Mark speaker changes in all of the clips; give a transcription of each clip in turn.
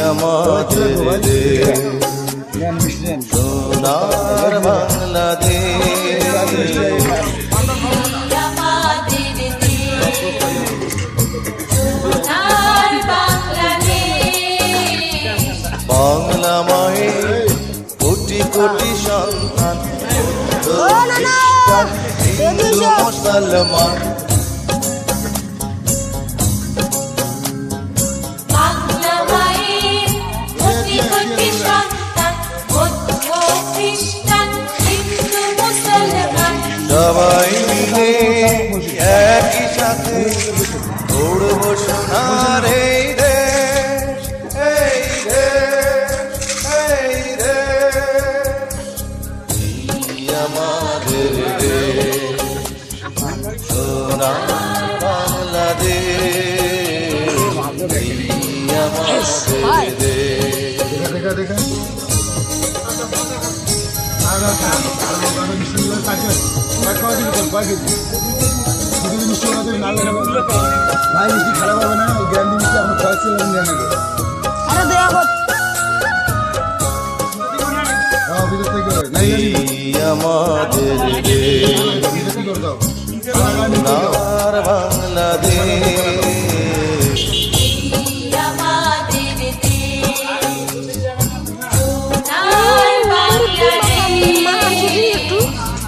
Speaker 1: আমাদের দেশ সোনার বাংলাদেশ বাংলা মায়ের কোটি কোটি সন্তান হিন্দু মুসলমান সবাই মিলে একই সাথে গড়ব সোনার এই দেশ এই দেশ এই দেশ আমাদের দেশ সোনার বাংলাদেশ আমাদের দেশ
Speaker 2: খারাপ হবে না গ্যারান্টি মিষ্টি আপনার খাওয়াচ্ছি
Speaker 1: আমাদের বাংলাদেশ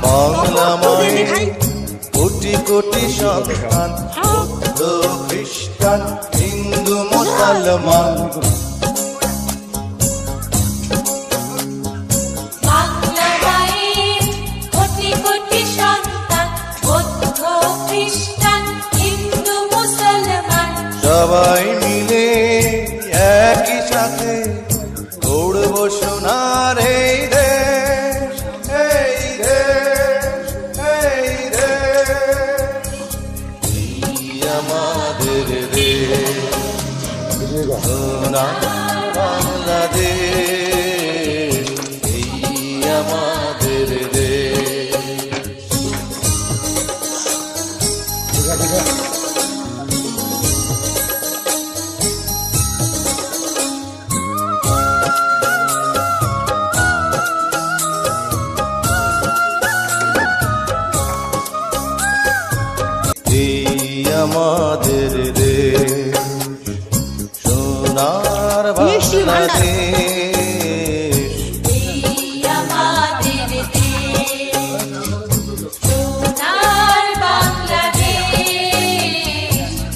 Speaker 1: বাংলা মায়ের কোটি কোটি সন্তান বৌদ্ধ খ্রিস্টান হিন্দু মুসলমান সবাই মিলে একই সাথে গড়ব সোনার এই দেশ এই দেশ এই দেশ আমাদের দেশ সোনার বাংলাদেশ এই আমাদের দেশ আমাদের দেশ সোনার বাংলাদেশ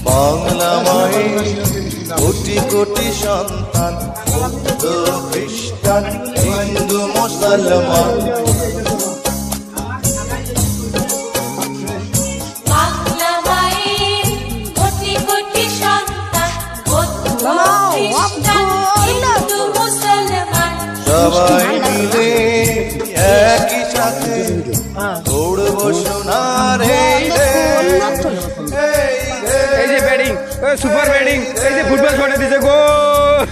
Speaker 1: বাংলা মায়ের কোটি কোটি সন্তান বৌদ্ধ খ্রিস্টান হিন্দু মুসলমান সবাই মিলে একই সাথে গড়ব সোনার এই দেশ
Speaker 3: এই যে ব্যাটিং সুপার ব্যাটিং এই যে ফুটবল ছড়ে দিছে গোল